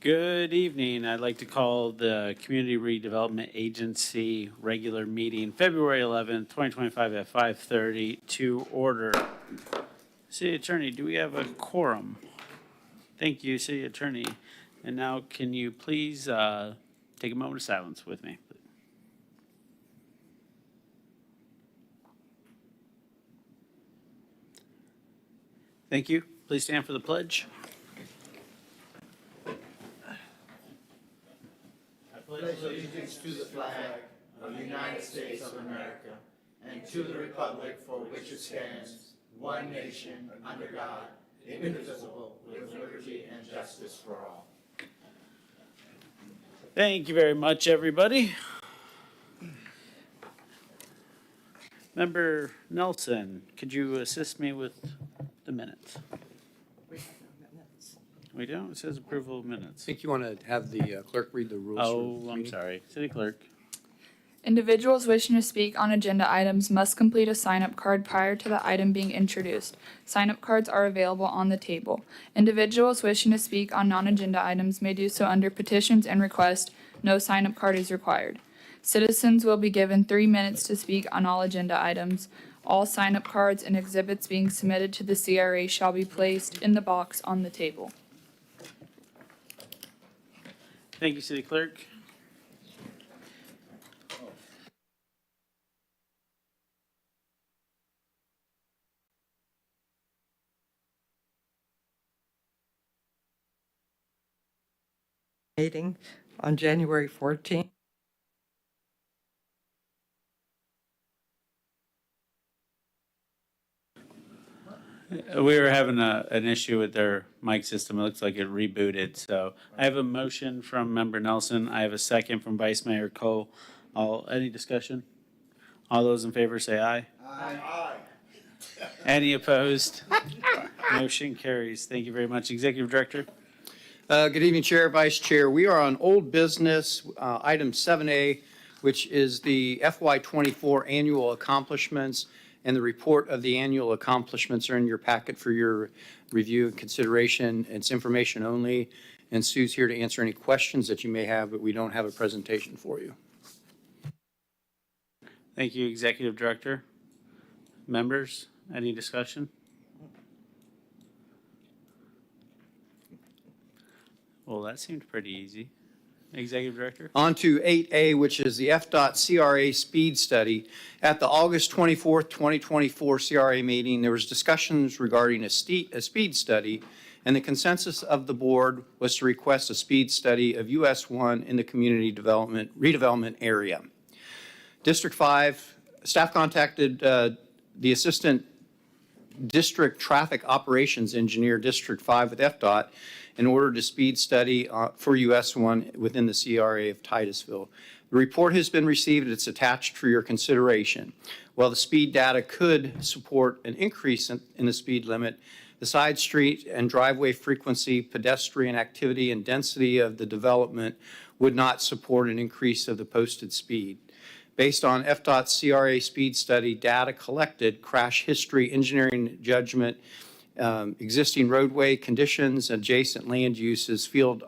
Good evening. I'd like to call the Community Redevelopment Agency regular meeting, February 11th, 2025 at 5:30 to order. City Attorney, do we have a quorum? Thank you, City Attorney. And now can you please take a moment of silence with me? Thank you. Please stand for the pledge. Pledge allegiance to the flag of the United States of America and to the republic for which it stands, one nation, under God, indivisible, with liberty and justice for all. Thank you very much, everybody. Member Nelson, could you assist me with the minutes? We have no minutes. We don't? It says approval of minutes. I think you want to have the clerk read the rules. Oh, I'm sorry. City Clerk. Individuals wishing to speak on agenda items must complete a sign-up card prior to the item being introduced. Sign-up cards are available on the table. Individuals wishing to speak on non-agenda items may do so under petitions and requests. No sign-up card is required. Citizens will be given 3 minutes to speak on all agenda items. All sign-up cards and exhibits being submitted to the CRA shall be placed in the box on the table. Thank you, City Clerk. Meeting on January 14th. We were having an issue with their mic system. It looks like it rebooted. So I have a motion from Member Nelson. I have a second from Vice Mayor Cole. Any discussion? All those in favor say aye. Aye. Any opposed? Motion carries. Thank you very much. Executive Director. Good evening, Chair, Vice Chair. We are on old business, item 7A, which is the FY24 annual accomplishments, and the report of the annual accomplishments are in your packet for your review and consideration. It's information only, and Sue's here to answer any questions that you may have, but we don't have a presentation for you. Thank you, Executive Director. Members, any discussion? Well, that seemed pretty easy. Executive Director? On to 8A, which is the FDOT CRA speed study. At the August 24th, 2024 CRA meeting, there was discussions regarding a speed study, and the consensus of the board was to request a speed study of US 1 in the community redevelopment area. District 5, staff contacted the Assistant District Traffic Operations Engineer, District 5 with FDOT, in order to speed study for US 1 within the CRA of Titusville. The report has been received. It's attached for your consideration. While the speed data could support an increase in the speed limit, the side street and driveway frequency, pedestrian activity, and density of the development would not support an increase of the posted speed. Based on FDOT's CRA speed study data collected, crash history, engineering judgment, existing roadway conditions, adjacent land uses, field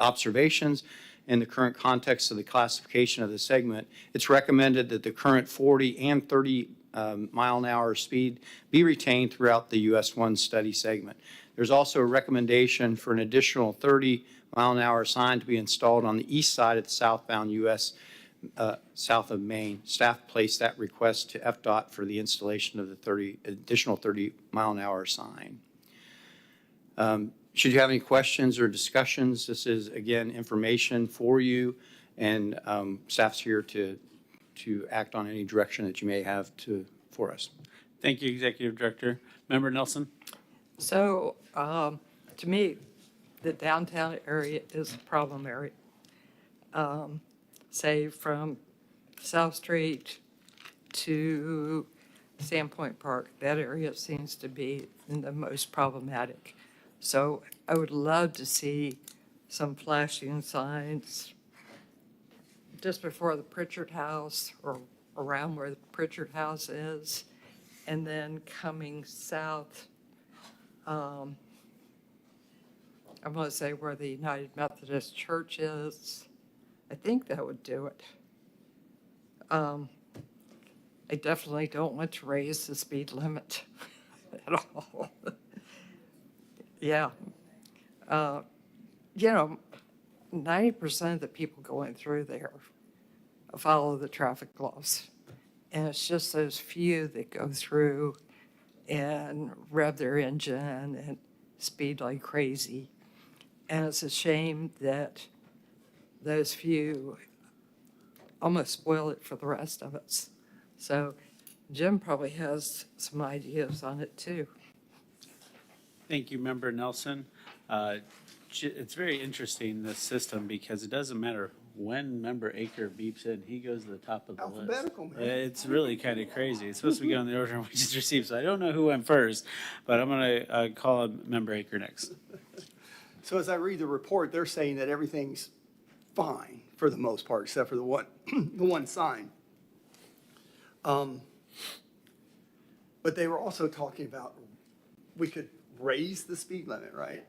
observations, and the current context of the classification of the segment, it's recommended that the current 40 and 30 mile an hour speed be retained throughout the US 1 study segment. There's also a recommendation for an additional 30 mile an hour sign to be installed on the east side of the southbound US south of Maine. Staff placed that request to FDOT for the installation of the additional 30 mile an hour sign. Should you have any questions or discussions, this is, again, information for you, and staff's here to act on any direction that you may have for us. Thank you, Executive Director. Member Nelson? So, to me, the downtown area is a problem area. Say from South Street to Sandpoint Park, that area seems to be the most problematic. So I would love to see some flashing signs just before the Pritchard House or around where the Pritchard House is, and then coming south I'm going to say where the United Methodist Church is. I think that would do it. I definitely don't want to raise the speed limit at all. Yeah. You know, 90% of the people going through there follow the traffic laws. And it's just those few that go through and rev their engine and speed like crazy. And it's a shame that those few almost spoil it for the rest of us. So Jim probably has some ideas on it too. Thank you, Member Nelson. It's very interesting, this system, because it doesn't matter when Member Aker beeps in, he goes to the top of the list. Alphabetical, man. It's really kind of crazy. It's supposed to be on the order in which it's received, so I don't know who went first, but I'm going to call on Member Aker next. So as I read the report, they're saying that everything's fine for the most part, except for the one, the one sign. But they were also talking about we could raise the speed limit, right?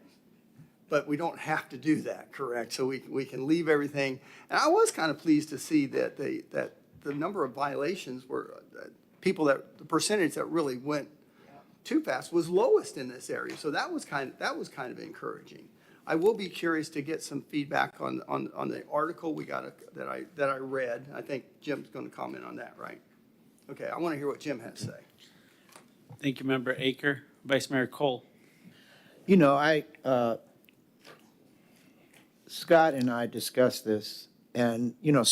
But we don't have to do that, correct? So we can leave everything. And I was kind of pleased to see that the number of violations were, the percentage that really went too fast was lowest in this area. So that was kind of encouraging. I will be curious to get some feedback on the article that I read. I think Jim's going to comment on that, right? Okay, I want to hear what Jim had to say. Thank you, Member Aker. Vice Mayor Cole. You know, Scott and I discussed this, and, you know,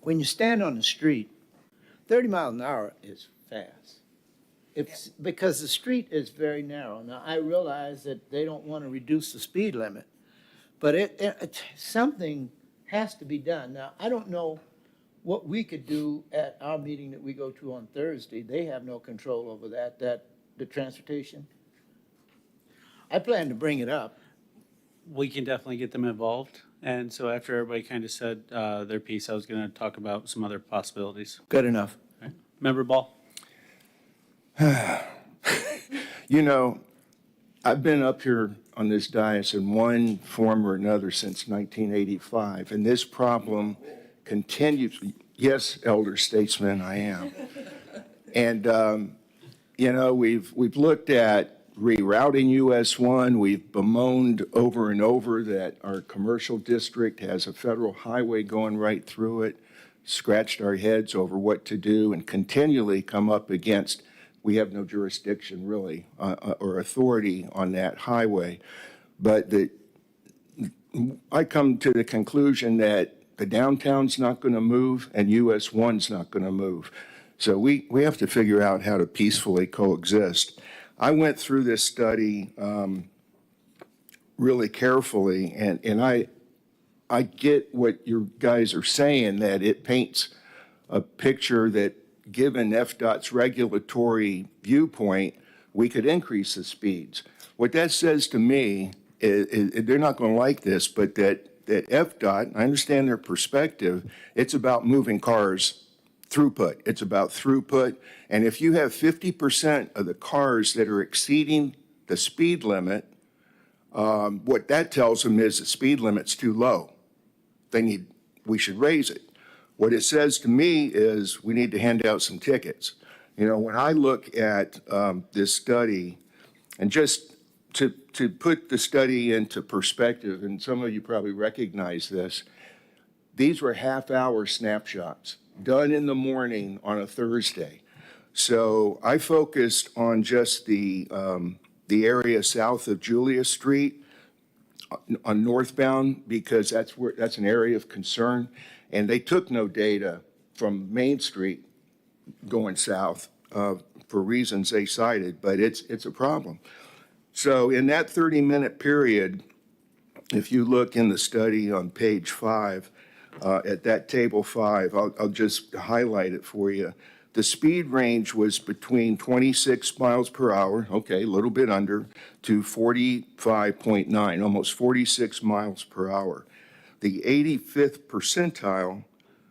when you stand on the street, 30 miles an hour is fast. It's because the street is very narrow. Now, I realize that they don't want to reduce the speed limit, but something has to be done. Now, I don't know what we could do at our meeting that we go to on Thursday. They have no control over the transportation. I plan to bring it up. We can definitely get them involved. And so after everybody kind of said their piece, I was going to talk about some other possibilities. Good enough. Right. Member Ball. You know, I've been up here on this dais in one form or another since 1985, and this problem continues. Yes, elder statesman, I am. And, you know, we've looked at rerouting US 1. We've bemoaned over and over that our commercial district has a federal highway going right through it, scratched our heads over what to do, and continually come up against we have no jurisdiction really or authority on that highway. But I come to the conclusion that the downtown's not going to move and US 1's not going to move. So we have to figure out how to peacefully coexist. I went through this study really carefully, and I get what you guys are saying, that it paints a picture that, given FDOT's regulatory viewpoint, we could increase the speeds. What that says to me is they're not going to like this, but that FDOT, I understand their perspective, it's about moving cars throughput. It's about throughput. And if you have 50% of the cars that are exceeding the speed limit, what that tells them is the speed limit's too low. We should raise it. What it says to me is we need to hand out some tickets. You know, when I look at this study, and just to put the study into perspective, and some of you probably recognize this, these were half-hour snapshots done in the morning on a Thursday. So I focused on just the area south of Julia Street on northbound, because that's an area of concern. And they took no data from Main Street going south for reasons they cited, but it's a problem. So in that 30-minute period, if you look in the study on page 5, at that table 5, I'll just highlight it for you. The speed range was between 26 miles per hour, okay, a little bit under, to 45.9, almost 46 miles per hour. The 85th percentile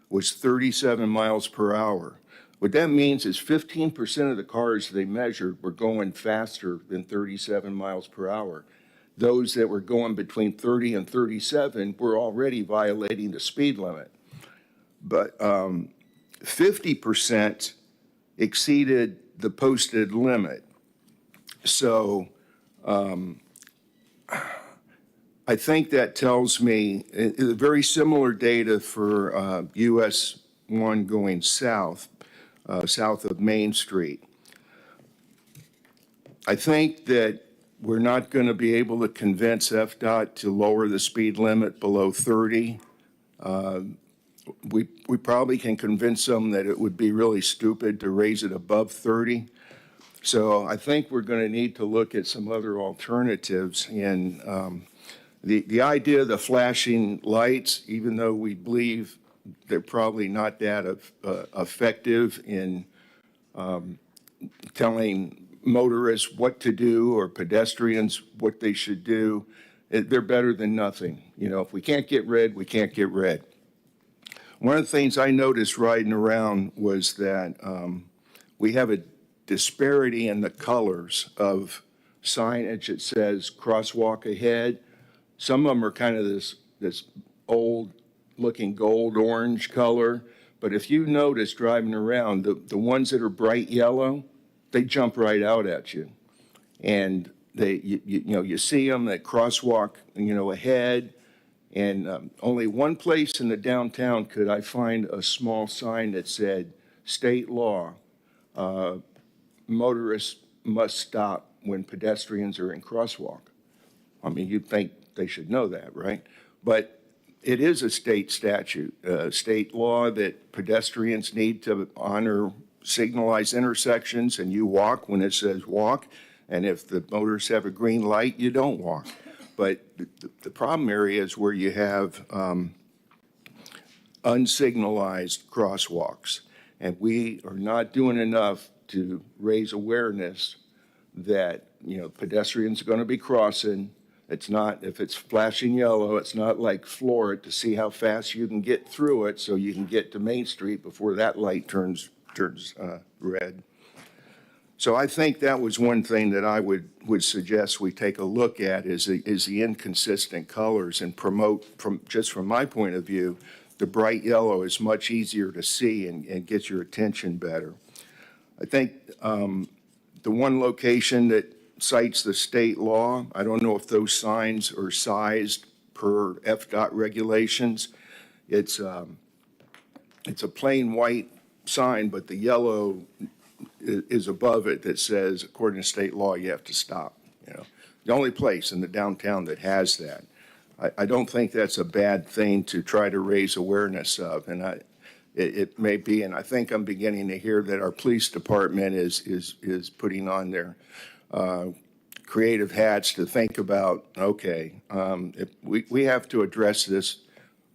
was 37 miles per hour. What that means is 15% of the cars they measured were going faster than 37 miles per hour. those that were going between 30 and 37 were already violating the speed limit. But 50% exceeded the posted limit. So I think that tells me very similar data for US 1 going south, south of Main Street. I think that we're not going to be able to convince FDOT to lower the speed limit below 30. We probably can convince them that it would be really stupid to raise it above 30. So I think we're going to need to look at some other alternatives. And the idea of the flashing lights, even though we believe they're probably not that effective in telling motorists what to do or pedestrians what they should do, they're better than nothing. You know, if we can't get red, we can't get red. One of the things I noticed riding around was that we have a disparity in the colors of signage that says crosswalk ahead. Some of them are kind of this old looking gold orange color, but if you notice driving around, the ones that are bright yellow, they jump right out at you. And you see them at crosswalk, ahead. And only one place in the downtown could I find a small sign that said, state law, motorists must stop when pedestrians are in crosswalk. I mean, you'd think they should know that, right? But it is a state statute, state law that pedestrians need to honor signalized intersections, and you walk when it says walk. And if the motorists have a green light, you don't walk. But the problem area is where you have unsignalized crosswalks. And we are not doing enough to raise awareness that, pedestrians are going to be crossing. It's not, if it's flashing yellow, it's not like floor it to see how fast you can get through it so you can get to Main Street before that light turns red. So I think that was one thing that I would suggest we take a look at is the inconsistent colors and promote, from my point of view, the bright yellow is much easier to see and get your attention better. I think the one location that cites the state law, I don't know if those signs are sized per FDOT regulations. It's a plain white sign, but the yellow is above it that says, according to state law, you have to stop. The only place in the downtown that has that. I don't think that's a bad thing to try to raise awareness of, and it may be, and I think I'm beginning to hear that our police department is putting on their creative hats to think about, okay, if we have to address this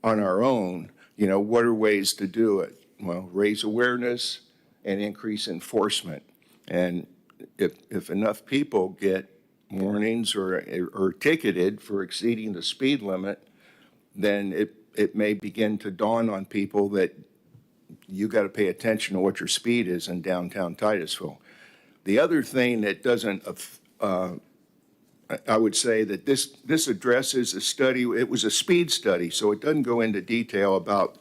on our own, what are ways to do it? Well, raise awareness and increase enforcement. And if enough people get warnings or ticketed for exceeding the speed limit, then it may begin to dawn on people that you got to pay attention to what your speed is in downtown Titusville. The other thing that doesn't, I would say that this addresses a study, it was a speed study, so it doesn't go into detail about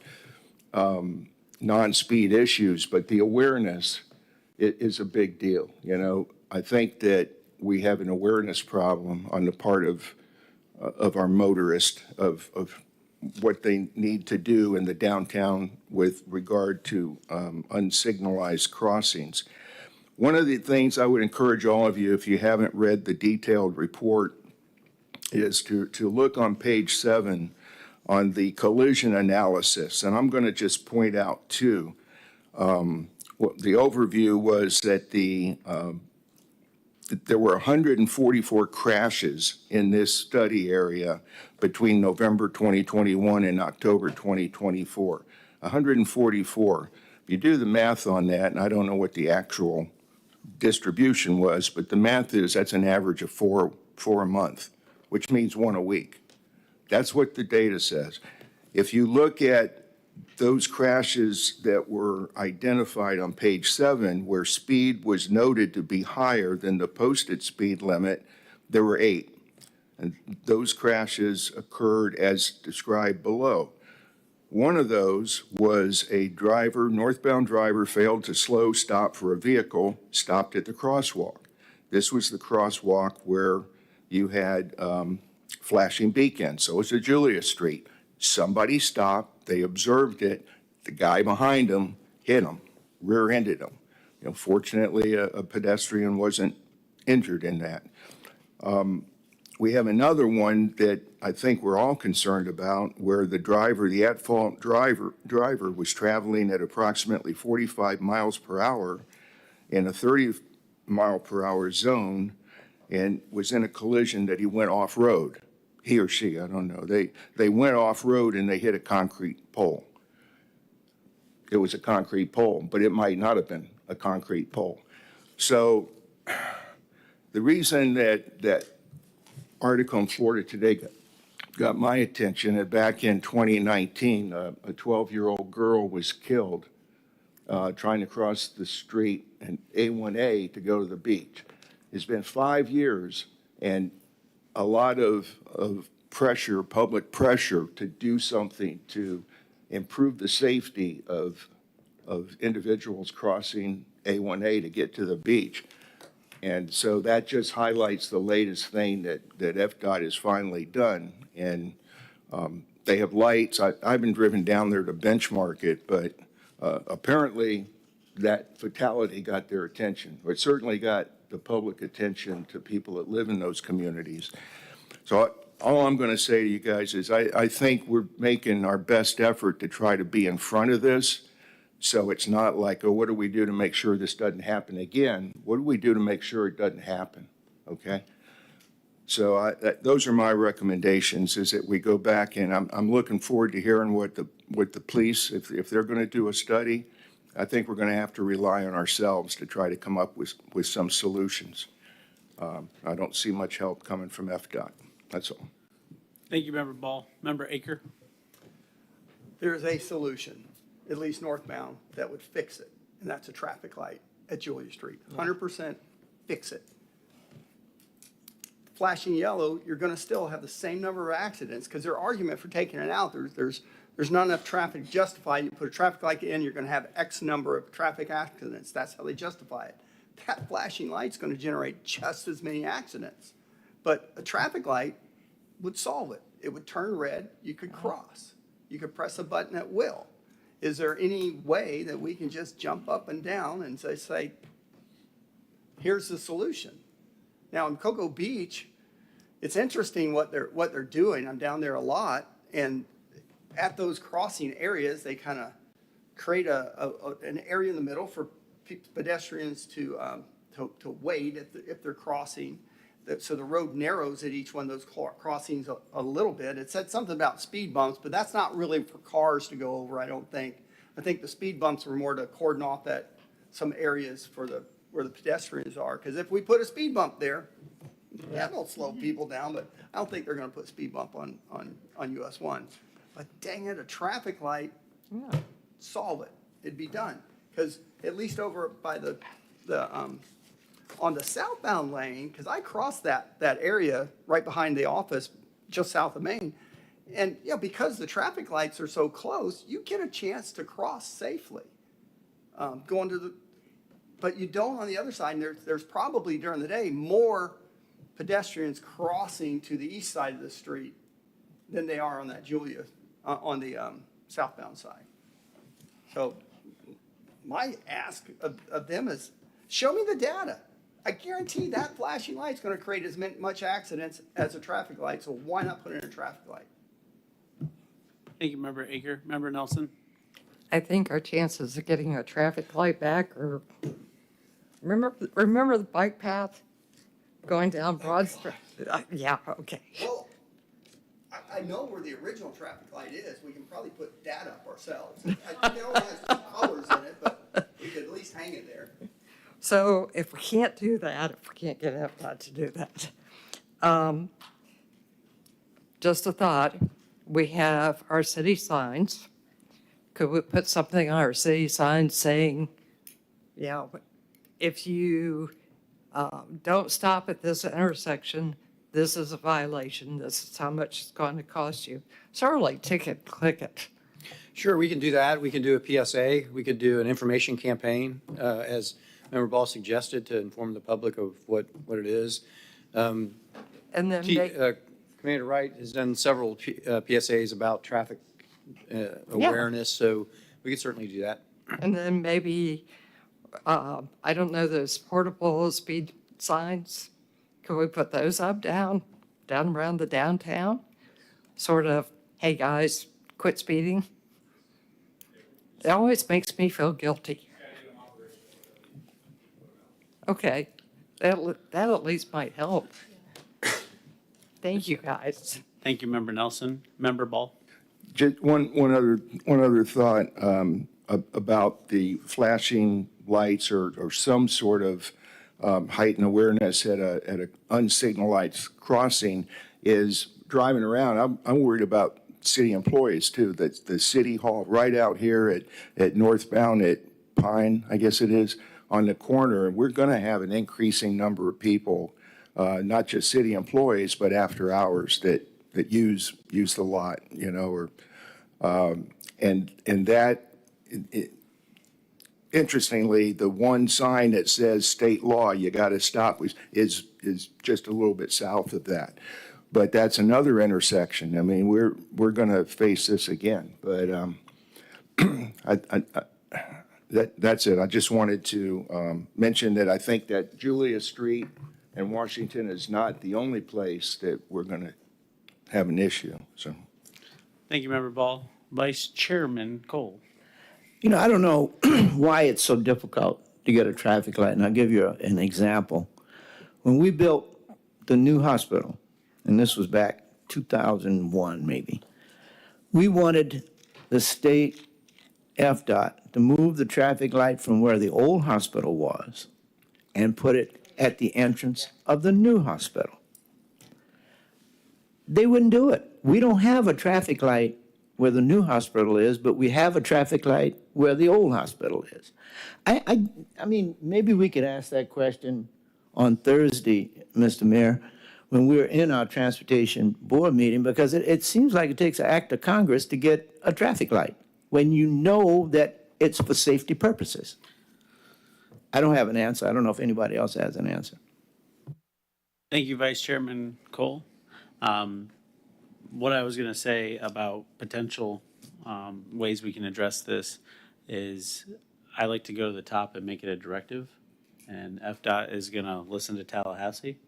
non-speed issues, but the awareness is a big deal. I think that we have an awareness problem on the part of our motorists of what they need to do in the downtown with regard to unsignalized crossings. One of the things I would encourage all of you, if you haven't read the detailed report, is to look on page 7 on the collision analysis. And I'm going to just point out two. What the overview was that there were 144 crashes in this study area between November 2021 and October 2024. 144. If you do the math on that, and I don't know what the actual distribution was, but the math is that's an average of four a month, which means one a week. That's what the data says. If you look at those crashes that were identified on page 7, where speed was noted to be higher than the posted speed limit, there were 8. And those crashes occurred as described below. One of those was a driver, northbound driver, failed to slow stop for a vehicle, stopped at the crosswalk. This was the crosswalk where you had flashing beacons. So it's a Julia Street. Somebody stopped, they observed it, the guy behind him hit him, rear-ended him. You know, fortunately, a pedestrian wasn't injured in that. We have another one that I think we're all concerned about, where the driver, the at-fault driver was traveling at approximately 45 miles per hour in a 30-mile-per-hour zone and was in a collision that he went off-road. He or she, I don't know. They went off-road and they hit a concrete pole. It was a concrete pole, but it might not have been a concrete pole. So the reason that article in Florida Today got my attention, that back in 2019, a 12-year-old girl was killed trying to cross the street in A1A to go to the beach. It's been 5 years and a lot of pressure, public pressure to do something to improve the safety of individuals crossing A1A to get to the beach. And so that just highlights the latest thing that FDOT has finally done. And they have lights. I've been driven down there to benchmark it, but apparently that fatality got their attention. It certainly got the public attention to people that live in those communities. So all I'm going to say to you guys is I think we're making our best effort to try to be in front of this. So it's not like, oh, what do we do to make sure this doesn't happen again? What do we do to make sure it doesn't happen? Okay? So those are my recommendations, is that we go back, and I'm looking forward to hearing what the police, if they're going to do a study, I think we're going to have to rely on ourselves to try to come up with some solutions. I don't see much help coming from FDOT. That's all. Thank you, Member Ball. Member Aker? There's a solution, at least northbound, that would fix it, and that's a traffic light at Julia Street. 100% fix it. Flashing yellow, you're going to still have the same number of accidents, because their argument for taking it out, there's not enough traffic to justify it. You put a traffic light in, you're going to have X number of traffic accidents. That's how they justify it. That flashing light's going to generate just as many accidents. But a traffic light would solve it. It would turn red, you could cross. You could press a button at will. Is there any way that we can just jump up and down and say, here's the solution? Now in Cocoa Beach, it's interesting what they're doing. I'm down there a lot, and at those crossing areas, they kind of create an area in the middle for pedestrians to wait if they're crossing. So the road narrows at each one of those crossings a little bit. It said something about speed bumps, but that's not really for cars to go over, I don't think. I think the speed bumps were more to cordon off some areas where the pedestrians are. Because if we put a speed bump there, that'll slow people down, but I don't think they're going to put a speed bump on US 1. But dang it, a traffic light, solve it. It'd be done. Because at least over by on the southbound lane, because I crossed that area right behind the office just south of Main, and because the traffic lights are so close, you get a chance to cross safely. But you don't on the other side, and there's probably during the day more pedestrians crossing to the east side of the street than they are on that Julia, on the southbound side. So my ask of them is, show me the data. I guarantee that flashing light's going to create as much accidents as a traffic light, so why not put in a traffic light? Thank you, Member Aker. Member Nelson? I think our chances of getting a traffic light back are, remember the bike path going down Broad Street? Yeah, okay. Well, I know where the original traffic light is. We can probably put that up ourselves. I think it only has 2 colors in it, but we could at least hang it there. So if we can't do that, if we can't get FDOT to do that, just a thought, we have our city signs. Could we put something on our city signs saying, if you don't stop at this intersection, this is a violation, this is how much it's going to cost you. Sort of like ticket, click it. Sure, we can do that. We can do a PSA. We could do an information campaign, as Member Ball suggested, to inform the public of what it is. And then make, Commander Wright has done several PSAs about traffic awareness, so we could certainly do that. and then maybe, I don't know, those portable speed signs, can we put those up down around the downtown? Sort of, hey, guys, quit speeding. It always makes me feel guilty. Okay, that at least might help. Thank you, guys. Thank you, Member Nelson. Member Ball? Just one other thought about the flashing lights or some sort of heightened awareness at a unsignalized crossing is driving around. I'm worried about city employees too. That the city hall right out here at northbound at Pine, I guess it is, on the corner, and we're going to have an increasing number of people, not just city employees, but after hours that use the lot, you know, or and that. Interestingly, the one sign that says state law, you got to stop, is just a little bit south of that. But that's another intersection. I mean, we're going to face this again. But that's it. I just wanted to mention that I think that Julia Street and Washington is not the only place that we're going to have an issue. So, Thank you, Member Ball. Vice Chairman Cole. You know, I don't know why it's so difficult to get a traffic light, and I'll give you an example. When we built the new hospital, and this was back 2001 maybe, we wanted the state FDOT to move the traffic light from where the old hospital was and put it at the entrance of the new hospital. They wouldn't do it. We don't have a traffic light where the new hospital is, but we have a traffic light where the old hospital is. I mean, maybe we could ask that question on Thursday, Mr. Mayor, when we're in our transportation board meeting, because it seems like it takes an act of Congress to get a traffic light when you know that it's for safety purposes. I don't have an answer. I don't know if anybody else has an answer. Thank you, Vice Chairman Cole. What I was going to say about potential ways we can address this is I like to go to the top and make it a directive, and FDOT is going to listen to Tallahassee.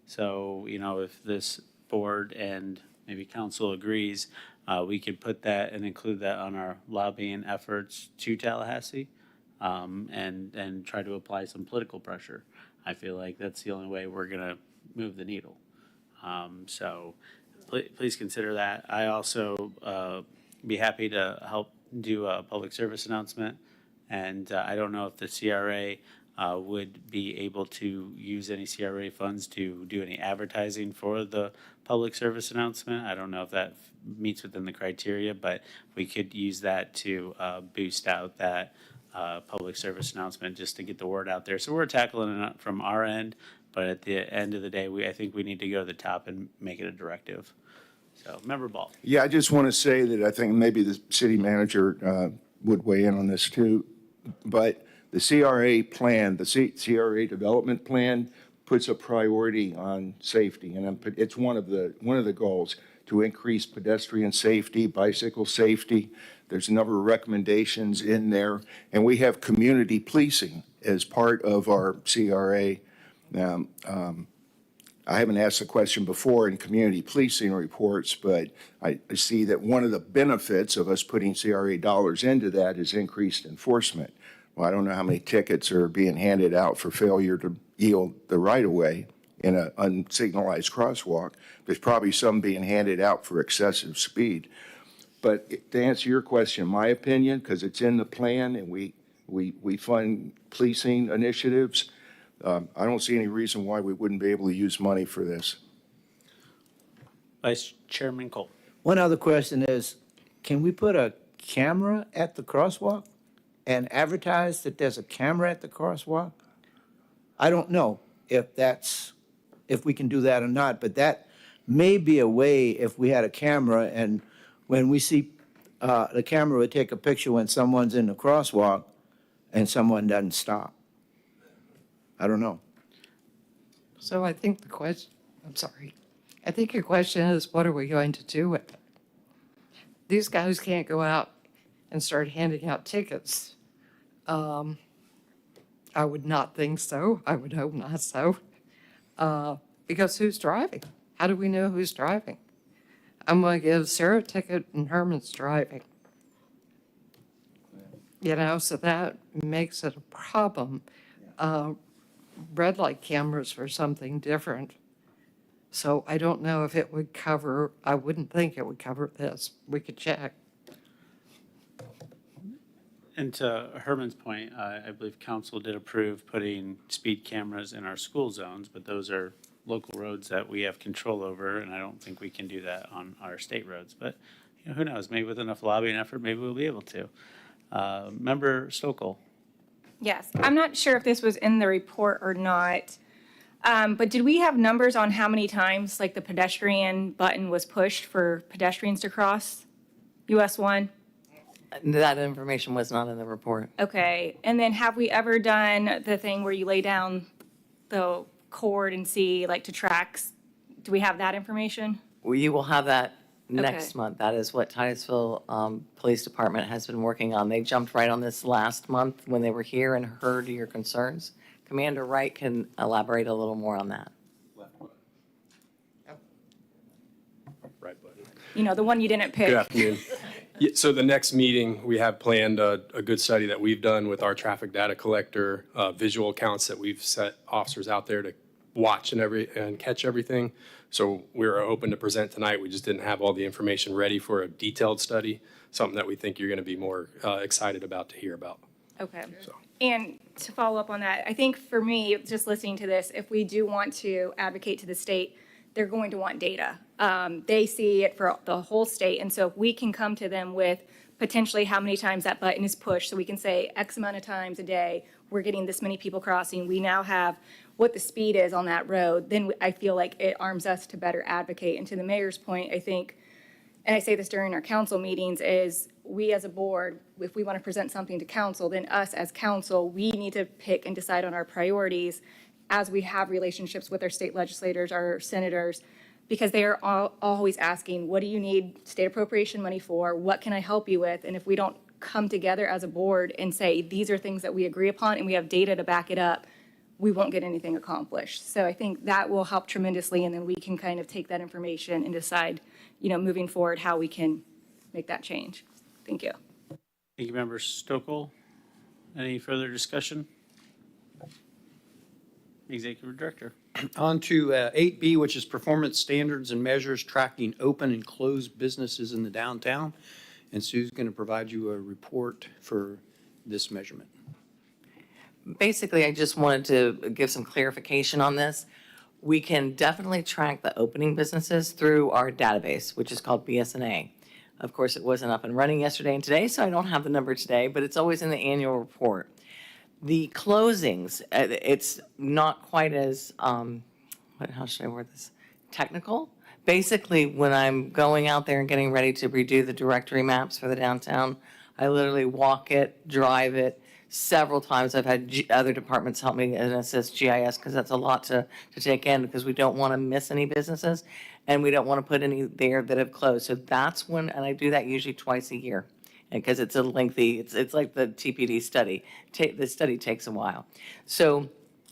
So, you know, if this board and maybe council agrees, we could put that and include that on our lobbying efforts to Tallahassee, and try to apply some political pressure. I feel like that's the only way we're going to move the needle. So please consider that. I also be happy to help do a public service announcement, and I don't know if the CRA would be able to use any CRA funds to do any advertising for the public service announcement. I don't know if that meets within the criteria, but we could use that to boost out that public service announcement just to get the word out there. So we're tackling it from our end, but at the end of the day, I think we need to go to the top and make it a directive. So, Member Ball. yeah, I just want to say that I think maybe the city manager would weigh in on this too. But the CRA plan, the CRA development plan, puts a priority on safety, and it's one of the goals to increase pedestrian safety, bicycle safety. There's a number of recommendations in there, and we have community policing as part of our CRA. I haven't asked the question before in community policing reports, but I see that one of the benefits of us putting CRA dollars into that is increased enforcement. Well, I don't know how many tickets are being handed out for failure to yield the right-of-way in an unsignalized crosswalk. There's probably some being handed out for excessive speed. But to answer your question, my opinion, because it's in the plan and we fund policing initiatives, I don't see any reason why we wouldn't be able to use money for this. Vice Chairman Cole. One other question is, can we put a camera at the crosswalk and advertise that there's a camera at the crosswalk? I don't know if that's if we can do that or not, but that may be a way if we had a camera and when we see, the camera would take a picture when someone's in the crosswalk and someone doesn't stop. I don't know. So I think the question, I'm sorry. I think your question is, what are we going to do with it? These guys can't go out and start handing out tickets. I would not think so. I would hope not so. Because who's driving? How do we know who's driving? I'm going to give Sarah a ticket and Herman's driving. You know, so that makes it a problem. Red light cameras were something different. So I don't know if it would cover, I wouldn't think it would cover this. We could check. And to Herman's point, I believe council did approve putting speed cameras in our school zones, but those are local roads that we have control over, and I don't think we can do that on our state roads. But you know, who knows? Maybe with enough lobbying effort, maybe we'll be able to. Member Stokel. Yes, I'm not sure if this was in the report or not, but did we have numbers on how many times, like, the pedestrian button was pushed for pedestrians to cross US 1? That information was not in the report. Okay, and then have we ever done the thing where you lay down the cord and see, like, to tracks? Do we have that information? You will have that next Okay. month. That is what Titusville Police Department has been working on. They jumped right on this last month when they were here and heard your concerns. Commander Wright can elaborate a little more on that. You know, the one you didn't pick. Good afternoon. Yeah, so the next meeting, we have planned a good study that we've done with our traffic data collector, visual accounts that we've set officers out there to watch and catch everything. So we were open to present tonight. We just didn't have all the information ready for a detailed study, something that we think you're going to be more excited about to hear about. Okay. So. And to follow up on that, I think for me, just listening to this, if we do want to advocate to the state, they're going to want data. They see it for the whole state. And so if we can come to them with potentially how many times that button is pushed, so we can say X amount of times a day, we're getting this many people crossing, we now have what the speed is on that road, then I feel like it arms us to better advocate. And to the mayor's point, I think, and I say this during our council meetings, is we as a board, if we want to present something to council, then us as council, we need to pick and decide on our priorities as we have relationships with our state legislators, our senators, because they are always asking, what do you need state appropriation money for? What can I help you with? And if we don't come together as a board and say, these are things that we agree upon and we have data to back it up, we won't get anything accomplished. So I think that will help tremendously, and then we can kind of take that information and decide, you know, moving forward, how we can make that change. Thank you. Thank you, Member Stokel. Any further discussion? Executive Director. On to 8B, which is performance standards and measures tracking open and closed businesses in the downtown. And Sue's going to provide you a report for this measurement. Basically, I just wanted to give some clarification on this. We can definitely track the opening businesses through our database, which is called BSNA. Of course, it wasn't up and running yesterday and today, so I don't have the number today, but it's always in the annual report. The closings, it's not quite as, how should I word this? Technical. Basically, when I'm going out there and getting ready to redo the directory maps for the downtown, I literally walk it, drive it. Several times I've had other departments help me and assist GIS because that's a lot to take in, because we don't want to miss any businesses and we don't want to put any there that have closed. So that's when, and I do that usually twice a year. Because it's a lengthy, it's like the TPD study. The study takes a while. So,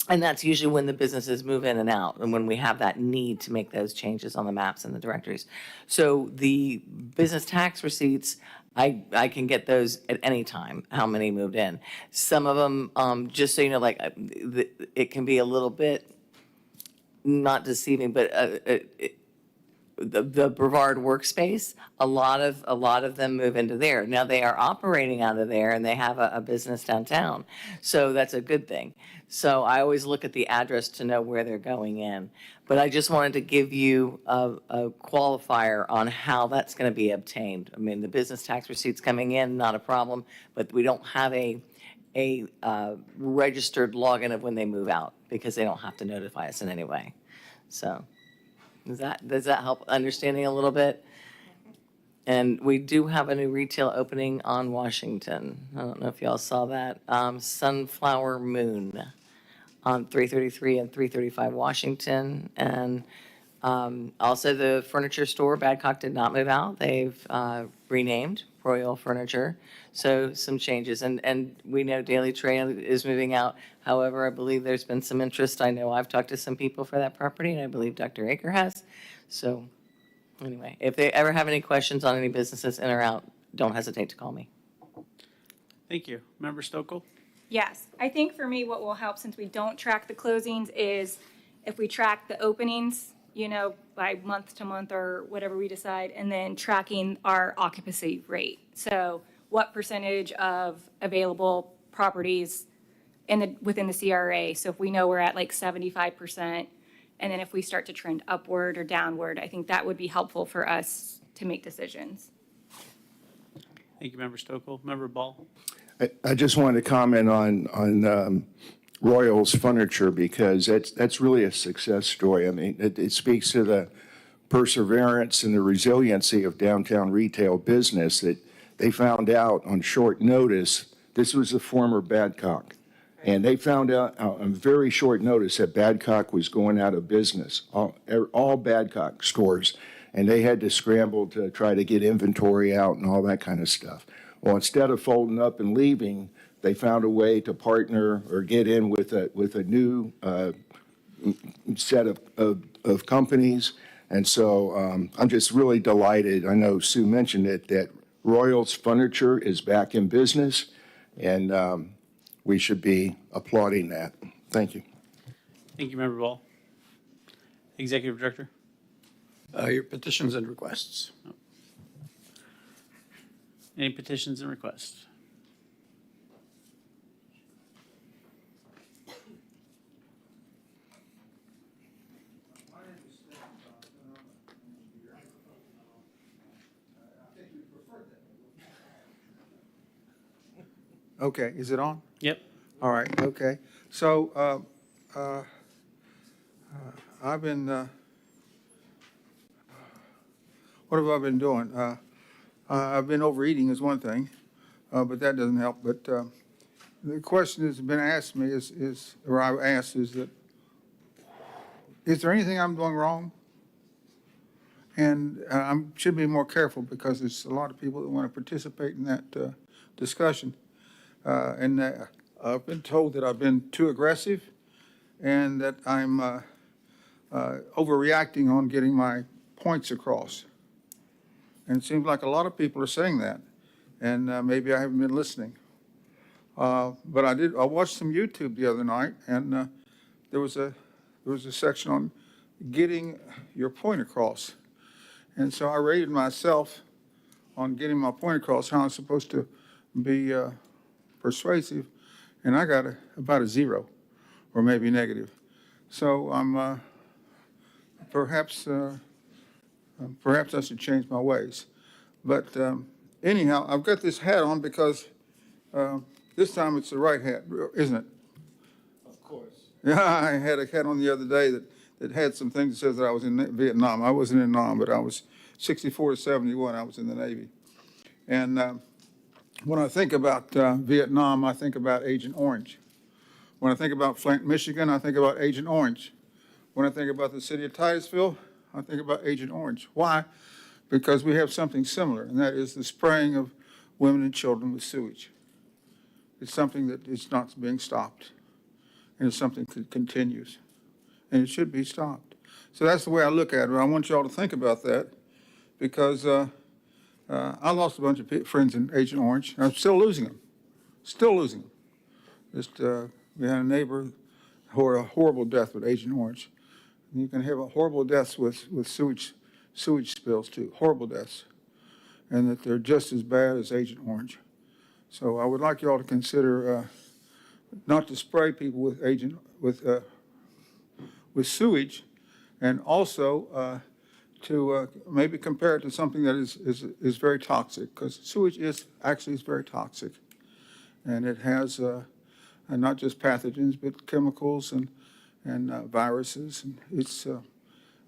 and that's usually when the businesses move in and out and when we have that need to make those changes on the maps and the directories. So the business tax receipts, I can get those at any time, how many moved in. Some of them, just so you know, like it can be a little bit not deceiving, but the Brevard workspace, a lot of them move into there. Now they are operating out of there and they have a business downtown. So that's a good thing. So I always look at the address to know where they're going in. But I just wanted to give you a qualifier on how that's going to be obtained. I mean, the business tax receipts coming in, not a problem, but we don't have a registered login of when they move out because they don't have to notify us in any way. So does that help understanding a little bit? And we do have a new retail opening on Washington. I don't know if y'all saw that. Sunflower Moon on 333 and 335 Washington. And also the furniture store, Badcock did not move out. They've renamed Royal Furniture. So some changes. And we know Daily Trade is moving out. However, I believe there's been some interest. I know I've talked to some people for that property, and I believe Dr. Aker has. So anyway, if they ever have any questions on any businesses in or out, don't hesitate to call me. Thank you. Member Stokel? Yes, I think for me, what will help, since we don't track the closings, is if we track the openings, by month to month or whatever we decide, and then tracking our occupancy rate. So what percentage of available properties within the CRA? So if we know we're at like 75%, and then if we start to trend upward or downward, I think that would be helpful for us to make decisions. Thank you, Member Stokel. Member Ball? I just wanted to comment on Royal's Furniture, because that's really a success story. I mean, it speaks to the perseverance and the resiliency of downtown retail business, that they found out on short notice. This was the former Badcock. And they found out on very short notice that Badcock was going out of business, all Badcock stores. And they had to scramble to try to get inventory out and all that kind of stuff. Well, instead of folding up and leaving, they found a way to partner or get in with a new set of companies. And so I'm just really delighted. I know Sue mentioned it, that Royal's Furniture is back in business, and we should be applauding that. Thank you. Thank you, Member Ball. Executive Director? Your petitions and requests. Any petitions and requests? Okay, is it on? Yep. All right, okay. So I've been, what have I been doing? I've been overeating is one thing, but that doesn't help. But the question that's been asked me or I've asked is that, is there anything I'm doing wrong? And I should be more careful, because there's a lot of people that want to participate in that discussion. And I've been told that I've been too aggressive, and that I'm overreacting on getting my points across. And it seems like a lot of people are saying that, and maybe I haven't been listening. But I watched some YouTube the other night, and there was a section on getting your point across. And so I rated myself on getting my point across, how I'm supposed to be persuasive, and I got about a 0, or maybe negative. So I'm perhaps I should change my ways. But anyhow, I've got this hat on because this time it's the right hat, isn't it? Of course. Yeah, I had a hat on the other day that had some things that says that I was in Vietnam. I wasn't in Vietnam, but I was 64 to 71. I was in the Navy. And when I think about Vietnam, I think about Agent Orange. When I think about Flint, Michigan, I think about Agent Orange. When I think about the city of Titusville, I think about Agent Orange. Why? Because we have something similar, and that is the spraying of women and children with sewage. It's something that is not being stopped, and it's something that continues, and it should be stopped. So that's the way I look at it. I want you all to think about that, because I lost a bunch of friends in Agent Orange, and I'm still losing them. Still losing them. Just we had a neighbor who had a horrible death with Agent Orange. And you can have horrible deaths with sewage spills too, horrible deaths, and that they're just as bad as Agent Orange. So I would like you all to consider not to spray people with sewage, and also to maybe compare it to something that is very toxic, because sewage is very toxic, and it has not just pathogens but chemicals and viruses, and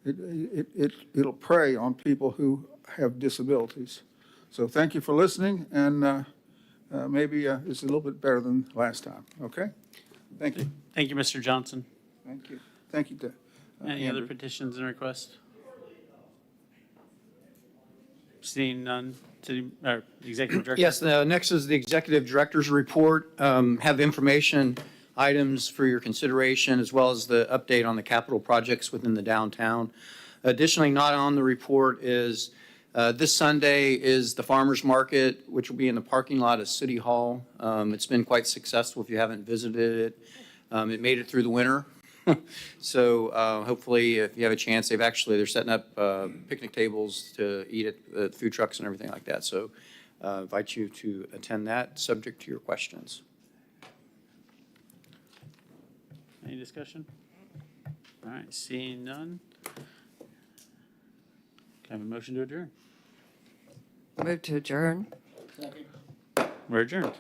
it'll prey on people who have disabilities. So thank you for listening, and maybe it's a little bit better than last time, okay? Thank you. Thank you, Mr. Johnson. Thank you. Thank you to Any other Andrew. petitions and requests? Seeing none, Executive Director? Yes, next is the Executive Director's Report. Have information items for your consideration, as well as the update on the capital projects within the downtown. Additionally, not on the report is this Sunday is the Farmers Market, which will be in the parking lot of City Hall. It's been quite successful if you haven't visited it. It made it through the winter. So hopefully, if you have a chance, they're setting up picnic tables to eat at food trucks and everything like that. So invite you to attend that, subject to your questions. Any discussion? All right, seeing none. Can I have a motion to adjourn? Move to adjourn. We're adjourned.